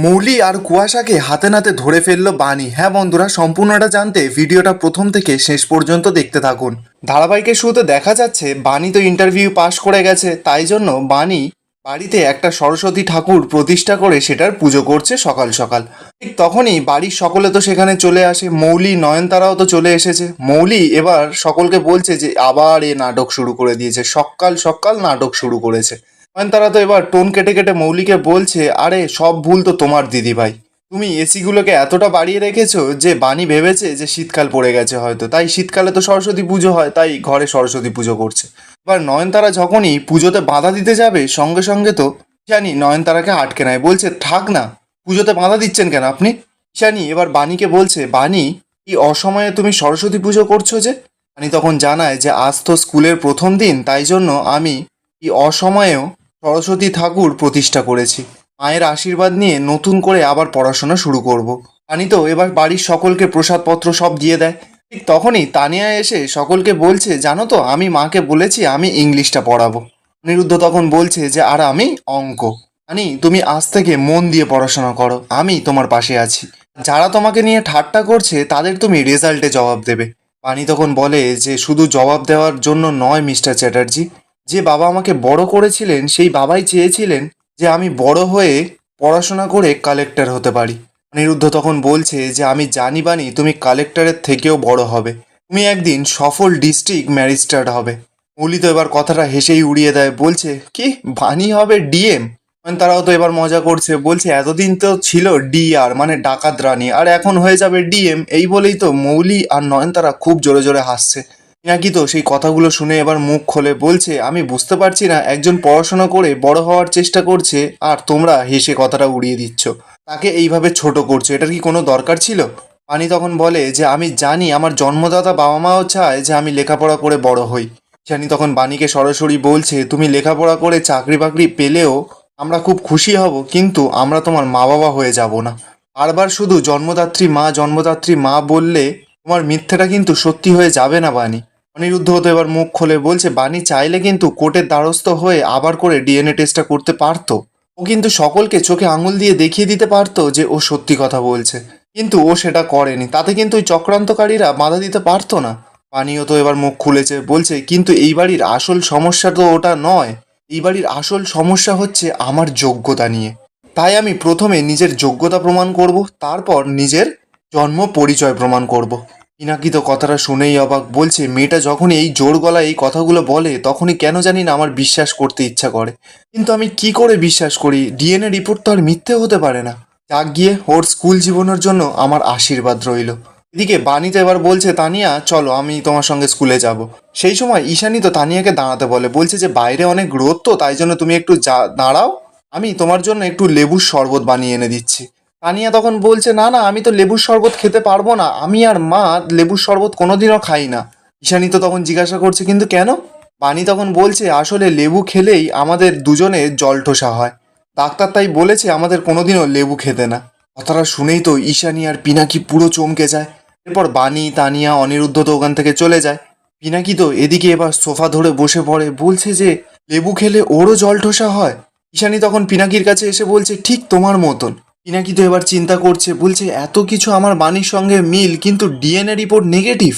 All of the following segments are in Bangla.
মৌলি আর কুয়াশাকে হাতে নাতে ধরে ফেললো বানি। হ্যাঁ বন্ধুরা, সম্পূর্ণটা জানতে ভিডিওটা প্রথম থেকে শেষ পর্যন্ত দেখতে থাকুন। ধারাবাহিকের শুরুতে দেখা যাচ্ছে বানি তো ইন্টারভিউ পাশ করে গেছে, তাই জন্য বানি বাড়িতে একটা সরস্বতী ঠাকুর প্রতিষ্ঠা করে সেটার পুজো করছে সকাল সকাল। ঠিক তখনই বাড়ির সকলে তো সেখানে চলে আসে, মৌলি নয়নতারাও তো চলে এসেছে। মৌলি এবার সকলকে বলছে যে আবার এ নাটক শুরু করে দিয়েছে, সকাল সকাল নাটক শুরু করেছে। নয়নতারা তো এবার টোন কেটে কেটে মৌলিকে বলছে, আরে সব ভুল তো তোমার দিদি ভাই, তুমি এসিগুলোকে এতটা বাড়িয়ে রেখেছো যে বানি ভেবেছে যে শীতকাল পড়ে গেছে হয়তো, তাই শীতকালে তো সরস্বতী পুজো হয়, তাই ঘরে সরস্বতী পুজো করছে। এবার নয়নতারা যখনই পুজোতে বাধা দিতে যাবে, সঙ্গে সঙ্গে তো ঈশানী নয়নতারাকে আটকে নেয়, বলছে থাক না, পুজোতে বাধা দিচ্ছেন কেন আপনি। ঈশানী এবার বাণীকে বলছে, বাণী এই অসময়ে তুমি সরস্বতী পুজো করছো যে। বাণী তখন জানায় যে আজ তো স্কুলের প্রথম দিন, তাই জন্য আমি এই অসময়েও সরস্বতী ঠাকুর প্রতিষ্ঠা করেছি। মায়ের আশীর্বাদ নিয়ে নতুন করে আবার পড়াশোনা শুরু করব। বাণী তো এবার বাড়ির সকলকে প্রসাদপত্র সব দিয়ে দেয়। ঠিক তখনই তানিয়া এসে সকলকে বলছে, জানো তো আমি মাকে বলেছি আমি ইংলিশটা পড়াবো। অনিরুদ্ধ তখন বলছে যে আর আমি অঙ্ক। আনি তুমি আজ থেকে মন দিয়ে পড়াশোনা করো, আমি তোমার পাশে আছি। যারা তোমাকে নিয়ে ঠাট্টা করছে তাদের তুমি রেজাল্টে জবাব দেবে। বাণী তখন বলে যে শুধু জবাব দেওয়ার জন্য নয় মিস্টার চ্যাটার্জি, যে বাবা আমাকে বড় করেছিলেন সেই বাবাই চেয়েছিলেন যে আমি বড় হয়ে পড়াশোনা করে কালেক্টর হতে পারি। অনিরুদ্ধ তখন বলছে যে আমি জানি বানি তুমি কালেক্টরের থেকেও বড় হবে, তুমি একদিন সফল ডিস্ট্রিক্ট ম্যাজিস্ট্রেট হবে। মৌলি তো এবার কথাটা হেসেই উড়িয়ে দেয়, বলছে কি বানি হবে ডিএম। তারাও তো এবার মজা করছে, বলছে এতদিন তো ছিল ডিআর মানে ডাকাত রানী, আর এখন হয়ে যাবে ডিএম। এই বলেই তো মৌলি আর নয়নতারা খুব জোরে জোরে হাসছে। নাকি তো সেই কথাগুলো শুনে এবার মুখ খোলে, বলছে আমি বুঝতে পারছি না, একজন পড়াশোনা করে বড় হওয়ার চেষ্টা করছে আর তোমরা হেসে কথাটা উড়িয়ে দিচ্ছ, তাকে এইভাবে ছোট করছো, এটার কি কোনো দরকার ছিল। পানি তখন বলে যে আমি জানি আমার জন্মদাতা বাবা মাও চায় যে আমি লেখাপড়া করে বড় হই। জানি তখন বাণীকে সরাসরি বলছে, তুমি লেখাপড়া করে চাকরি বাকরি পেলেও আমরা খুব খুশি হব, কিন্তু আমরা তোমার মা বাবা হয়ে যাব না। বারবার শুধু জন্মদাত্রী মা বললে তোমার মিথ্যেটা কিন্তু সত্যি হয়ে যাবে না বাণী। অনিরুদ্ধ তো এবার মুখ খোলে, বলছে বাণী চাইলে কিন্তু কোর্টের দ্বারস্থ হয়ে আবার করে ডিএনএ টেস্টটা করতে পারতো। ও কিন্তু সকলকে চোখে আঙুল দিয়ে দেখিয়ে দিতে পারতো যে ও সত্যি কথা বলছে, কিন্তু ও সেটা করেনি, তাতে কিন্তু ওই চক্রান্তকারীরা বাধা দিতে পারতো না। পানিও তো এবার মুখ খুলেছে, বলছে কিন্তু এই বাড়ির আসল সমস্যা তো ওটা নয়, এই বাড়ির আসল সমস্যা হচ্ছে আমার যোগ্যতা নিয়ে। তাই আমি প্রথমে নিজের যোগ্যতা প্রমাণ করব, তারপর নিজের জন্ম পরিচয় প্রমাণ করব। পিনাকি তো কথাটা শুনেই অবাক, বলছে মেয়েটা যখনই এই জোর গলায় এই কথাগুলো বলে তখনই কেন জানি না আমার বিশ্বাস করতে ইচ্ছা করে, কিন্তু আমি কি করে বিশ্বাস করি, ডিএনএ রিপোর্ট তো আর মিথ্যে হতে পারে না। যাক গিয়ে, ওর স্কুল জীবনের জন্য আমার আশীর্বাদ রইল। এদিকে বাণী তো এবার বলছে, তানিয়া চলো আমি তোমার সঙ্গে স্কুলে যাব। সেই সময় ঈশানী তো তানিয়াকে দাঁড়াতে বলে, বলছে যে বাইরে অনেক রোদ তো, তাই জন্য তুমি একটু দাঁড়াও, আমি তোমার জন্য একটু লেবুর শরবত বানিয়ে এনে দিচ্ছি। তানিয়া তখন বলছে, না না, আমি তো লেবুর শরবত খেতে পারবো না, আমি আর মা লেবুর শরবত কোনোদিনও খাই না। ঈশানী তো তখন জিজ্ঞাসা করছে, কিন্তু কেন। বাণী তখন বলছে, আসলে লেবু খেলেই আমাদের দুজনের জলঠোসা হয়, ডাক্তার তাই বলেছে আমাদের কোনোদিনও লেবু খেতে না। কথাটা শুনেই তো ঈশানী আর পিনাকি পুরো চমকে যায়। এরপর বাণী তানিয়া অনিরুদ্ধ তো ওখান থেকে চলে যায়। পিনাকি তো এদিকে এবার সোফা ধরে বসে পড়ে, বলছে যে লেবু খেলে ওরও জলঠোসা হয়। ঈশানী তখন পিনাকির কাছে এসে বলছে, ঠিক তোমার মতন। পিনাকি তো এবার চিন্তা করছে, বলছে এত কিছু আমার বাণীর সঙ্গে মিল, কিন্তু ডিএনএ রিপোর্ট নেগেটিভ।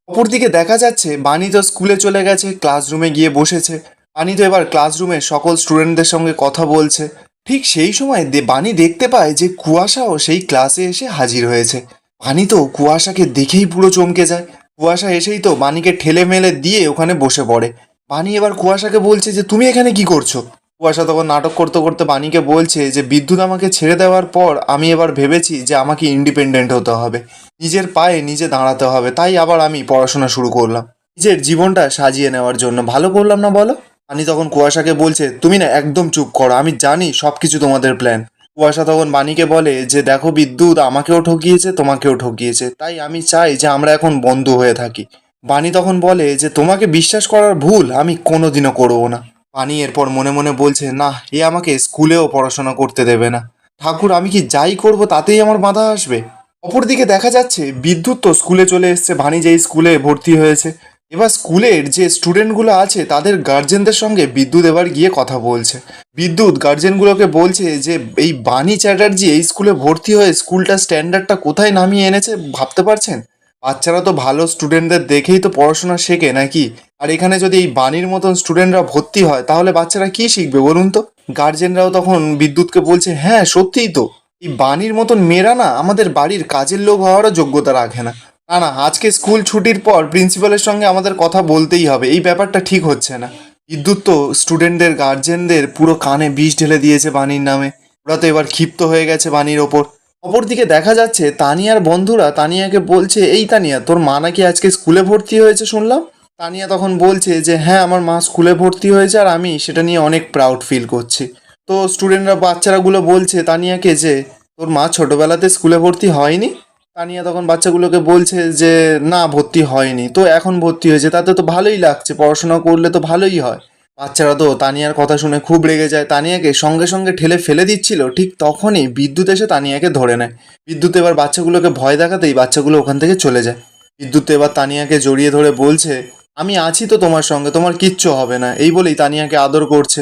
অপরদিকে দেখা যাচ্ছে বাণী তো স্কুলে চলে গেছে, ক্লাসরুমে গিয়ে বসেছে। বাণী তো এবার ক্লাসরুমে সকল স্টুডেন্টদের সঙ্গে কথা বলছে। ঠিক সেই সময় বাণী দেখতে পায় যে কুয়াশাও সেই ক্লাসে এসে হাজির হয়েছে। বাণী তো কুয়াশাকে দেখেই পুরো চমকে যায়। কুয়াশা এসেই তো বাণীকে ঠেলে মেলে দিয়ে ওখানে বসে পড়ে। বাণী এবার কুয়াশাকে বলছে যে তুমি এখানে কি করছো। কুয়াশা তখন নাটক করতে করতে বাণীকে বলছে যে বিদ্যুৎ আমাকে ছেড়ে দেওয়ার পর আমি এবার ভেবেছি যে আমাকে ইন্ডিপেন্ডেন্ট হতে হবে, নিজের পায়ে নিজে দাঁড়াতে হবে, তাই আবার আমি পড়াশোনা শুরু করলাম নিজের জীবনটা সাজিয়ে নেওয়ার জন্য। ভালো করলাম না বলো। বাণী তখন কুয়াশাকে বলছে, তুমি না একদম চুপ করো, আমি জানি সব কিছু তোমাদের প্ল্যান। কুয়াশা তখন বাণীকে বলে যে দেখো বিদ্যুৎ আমাকেও ঠকিয়েছে তোমাকেও ঠকিয়েছে, তাই আমি চাই যে আমরা এখন বন্ধু হয়ে থাকি। বাণী তখন বলে যে তোমাকে বিশ্বাস করার ভুল আমি কোনোদিনও করবো না। বাণী এরপর মনে মনে বলছে, না, এ আমাকে স্কুলেও পড়াশোনা করতে দেবে না। ঠাকুর, আমি কি যাই করব তাতেই আমার বাধা আসবে। অপরদিকে দেখা যাচ্ছে বিদ্যুৎ তো স্কুলে চলে এসছে, বাণী যেই স্কুলে ভর্তি হয়েছে। এবার স্কুলের যে স্টুডেন্টগুলো আছে তাদের গার্জেনদের সঙ্গে বিদ্যুৎ এবার গিয়ে কথা বলছে। বিদ্যুৎ গার্জেনগুলোকে বলছে যে এই বাণী চ্যাটার্জি এই স্কুলে ভর্তি হয়ে স্কুলটার স্ট্যান্ডার্ডটা কোথায় নামিয়ে এনেছে ভাবতে পারছেন? বাচ্চারা তো ভালো স্টুডেন্টদের দেখেই তো পড়াশোনা শেখে নাকি? আর এখানে যদি এই বাণীর মতন স্টুডেন্টরা ভর্তি হয় তাহলে বাচ্চারা কি শিখবে বলুন তো? গার্জেনরাও তখন বিদ্যুৎকে বলছে হ্যাঁ সত্যিই তো, এই বাণীর মতন মেয়েরা না আমাদের বাড়ির কাজের লোক হওয়ারও যোগ্যতা রাখে না। না না, আজকে স্কুল ছুটির পর প্রিন্সিপালের সঙ্গে আমাদের কথা বলতেই হবে, এই ব্যাপারটা ঠিক হচ্ছে না। বিদ্যুৎ তো স্টুডেন্টদের গার্জেনদের পুরো কানে বিষ ঢেলে দিয়েছে বাণীর নামে। ওরা তো এবার ক্ষিপ্ত হয়ে গেছে বাণীর ওপর। অপরদিকে দেখা যাচ্ছে তানিয়ার বন্ধুরা তানিয়াকে বলছে এই তানিয়া তোর মা নাকি আজকে স্কুলে ভর্তি হয়েছে শুনলাম। তানিয়া তখন বলছে যে হ্যাঁ আমার মা স্কুলে ভর্তি হয়েছে আর আমি সেটা নিয়ে অনেক প্রাউড ফিল করছি। তো স্টুডেন্টরা বাচ্চারাগুলো বলছে তানিয়াকে যে তোর মা ছোটবেলাতে স্কুলে ভর্তি হয়নি। তানিয়া তখন বাচ্চাগুলোকে বলছে যে না ভর্তি হয়নি, তো এখন ভর্তি হয়েছে তাতে তো ভালোই লাগছে, পড়াশোনা করলে তো ভালোই হয়। বাচ্চারা তো তানিয়ার কথা শুনে খুব রেগে যায়, তানিয়াকে সঙ্গে সঙ্গে ঠেলে ফেলে দিচ্ছিল, ঠিক তখনই বিদ্যুৎ এসে তানিয়াকে ধরে নেয়। বিদ্যুৎ এবার বাচ্চাগুলোকে ভয় দেখাতেই বাচ্চাগুলো ওখান থেকে চলে যায়। বিদ্যুৎ এবার তানিয়াকে জড়িয়ে ধরে বলছে আমি আছি তো তোমার সঙ্গে, তোমার কিচ্ছু হবে না, এই বলেই তানিয়াকে আদর করছে।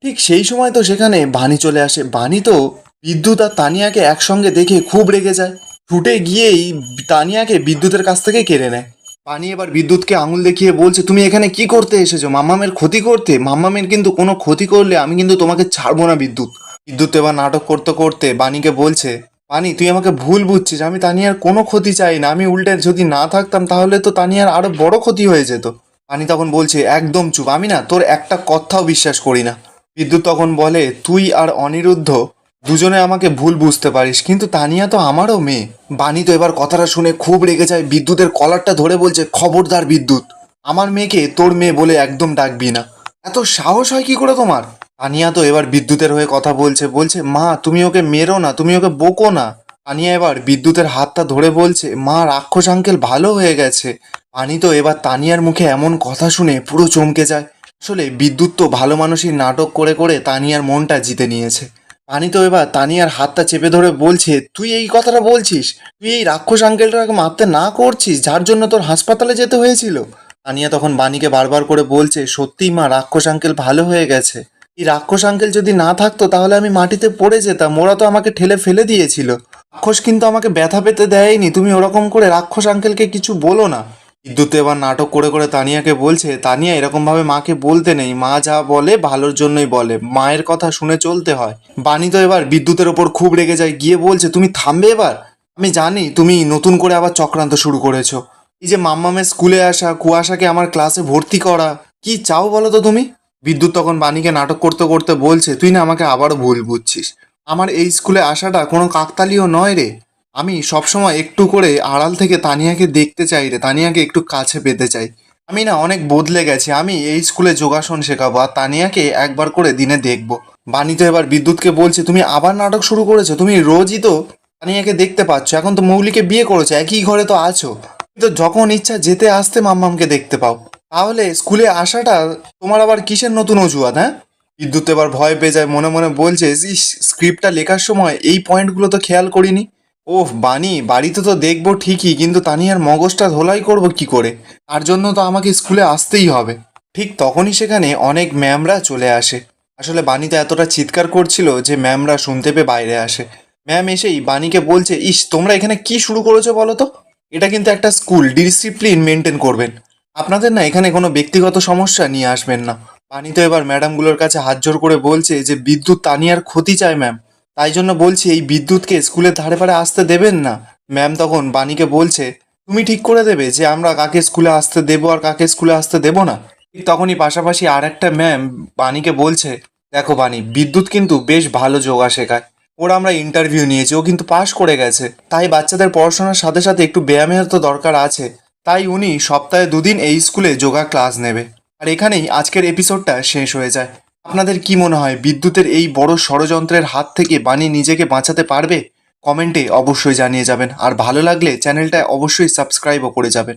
ঠিক সেই সময় তো সেখানে বাণী চলে আসে। বাণী তো বিদ্যুৎ আর তানিয়াকে একসঙ্গে দেখে খুব রেগে যায়, ছুটে গিয়েই তানিয়াকে বিদ্যুতের কাছ থেকে কেড়ে নেয়। পানি এবার বিদ্যুৎকে আঙুল দেখিয়ে বলছে তুমি এখানে কি করতে এসেছো, মাম্মামের ক্ষতি করতে? মাম্মামের কিন্তু কোনো ক্ষতি করলে আমি কিন্তু তোমাকে ছাড়বো না বিদ্যুৎ। বিদ্যুৎ এবার নাটক করতে করতে বাণীকে বলছে বাণী তুই আমাকে ভুল বুঝছিস, আমি তানিয়ার কোনো ক্ষতি চাই না, আমি উল্টে যদি না থাকতাম তাহলে তো তানিয়ার আরো বড় ক্ষতি হয়ে যেত। বাণী তখন বলছে একদম চুপ, আমি না তোর একটা কথাও বিশ্বাস করি না। বিদ্যুৎ তখন বলে তুই আর অনিরুদ্ধ দুজনে আমাকে ভুল বুঝতে পারিস, কিন্তু তানিয়া তো আমারও মেয়ে। বাণী তো এবার কথাটা শুনে খুব রেগে যায়, বিদ্যুতের কলারটা ধরে বলছে খবরদার বিদ্যুৎ, আমার মেয়েকে তোর মেয়ে বলে একদম ডাকবি না। এত সাহস হয় কি করে তোমার? তানিয়া তো এবার বিদ্যুতের হয়ে কথা বলছে, বলছে মা তুমি ওকে মেরো না, তুমি ওকে বকো না। তানিয়া এবার বিদ্যুতের হাতটা ধরে বলছে মা রাক্ষস আঙ্কেল ভালো হয়ে গেছে। বাণী তো এবার তানিয়ার মুখে এমন কথা শুনে পুরো চমকে যায়। আসলে বিদ্যুৎ তো ভালো মানুষই নাটক করে করে তানিয়ার মনটা জিতে নিয়েছে। পানি তো এবার তানিয়ার হাতটা চেপে ধরে বলছে তুই এই কথাটা বলছিস, তুই এই রাক্ষস আঙ্কেলটাকে মারতে না করছিস যার জন্য তোর হাসপাতালে যেতে হয়েছিল? তানিয়া তখন বাণীকে বারবার করে বলছে সত্যিই মা রাক্ষস আঙ্কেল ভালো হয়ে গেছে, এই রাক্ষস আঙ্কেল যদি না থাকতো তাহলে আমি মাটিতে পড়ে যেতাম, ওরা তো আমাকে ঠেলে ফেলে দিয়েছিল। রাক্ষস কিন্তু আমাকে ব্যথা পেতে দেয়নি, তুমি ওরকম করে রাক্ষস আঙ্কেলকে কিছু বলো না। বিদ্যুৎ এবার নাটক করে করে তানিয়াকে বলছে তানিয়া এরকমভাবে মাকে বলতে নেই, মা যা বলে ভালোর জন্যই বলে, মায়ের কথা শুনে চলতে হয়। বাণী তো এবার বিদ্যুতের ওপর খুব রেগে যায়, গিয়ে বলছে তুমি থামবে এবার, আমি জানি তুমি নতুন করে আবার চক্রান্ত শুরু করেছো, এই যে মাম্মামের স্কুলে আসা, কুয়াশাকে আমার ক্লাসে ভর্তি করা, কি চাও বলো তো তুমি? বিদ্যুৎ তখন বাণীকে নাটক করতে করতে বলছে তুই না আমাকে আবারও ভুল বুঝছিস, আমার এই স্কুলে আসাটা কোনো কাকতালীয় নয় রে, আমি সবসময় একটু করে আড়াল থেকে তানিয়াকে দেখতে চাই রে, তানিয়াকে একটু কাছে পেতে চাই। আমি না অনেক বদলে গেছি, আমি এই স্কুলে যোগাসন শেখাবো আর তানিয়াকে একবার করে দিনে দেখবো। বাণী তো এবার বিদ্যুৎকে বলছে তুমি আবার নাটক শুরু করেছো, তুমি রোজই তো তানিয়াকে দেখতে পাচ্ছ, এখন তো মৌলিকে বিয়ে করেছো, একই ঘরে তো আছো, তুমি তো যখন ইচ্ছা যেতে আসতে মাম্মামকে দেখতে পাও, তাহলে স্কুলে আসাটা তোমার আবার কিসের নতুন অজুহাত? হ্যাঁ? বিদ্যুৎ এবার ভয় পেয়ে যায়, মনে মনে বলছে ইস স্ক্রিপ্টটা লেখার সময় এই পয়েন্টগুলো তো খেয়াল করিনি। ওহ বানি বাড়িতে তো দেখবো ঠিকই, কিন্তু তানিয়ার মগজটা ধোলাই করব কি করে, তার জন্য তো আমাকে স্কুলে আসতেই হবে। ঠিক তখনই সেখানে অনেক ম্যামরা চলে আসে। আসলে বাণীতে এতটা চিৎকার করছিল যে ম্যামরা শুনতে পেয়ে বাইরে আসে। ম্যাম এসেই বাণীকে বলছে ইস তোমরা এখানে কি শুরু করেছো বলো তো, এটা কিন্তু একটা স্কুল, ডিসিপ্লিন মেনটেন করবেন আপনাদের, না এখানে কোনো ব্যক্তিগত সমস্যা নিয়ে আসবেন না। বাণী তো এবার ম্যাডামগুলোর কাছে হাত জোর করে বলছে যে বিদ্যুৎ তানিয়ার ক্ষতি চায় ম্যাম, তাই জন্য বলছি এই বিদ্যুৎকে স্কুলের ধারে পারে আসতে দেবেন না। ম্যাম তখন বাণীকে বলছে তুমি ঠিক করে দেবে যে আমরা কাকে স্কুলে আসতে দেবো আর কাকে স্কুলে আসতে দেবো না। ঠিক তখনই পাশাপাশি আর একটা ম্যাম বাণীকে বলছে দেখো বাণী বিদ্যুৎ কিন্তু বেশ ভালো যোগা শেখায়, ওর আমরা ইন্টারভিউ নিয়েছি, ও কিন্তু পাশ করে গেছে, তাই বাচ্চাদের পড়াশোনার সাথে সাথে একটু ব্যায়ামের তো দরকার আছে, তাই উনি সপ্তাহে 2 দিন এই স্কুলে যোগা ক্লাস নেবে। আর এখানেই আজকের এপিসোডটা শেষ হয়ে যায়। আপনাদের কি মনে হয় বিদ্যুতের এই বড় ষড়যন্ত্রের হাত থেকে বাণী নিজেকে বাঁচাতে পারবে? কমেন্টে অবশ্যই জানিয়ে যাবেন, আর ভালো লাগলে চ্যানেলটা অবশ্যই সাবস্ক্রাইবও করে যাবেন।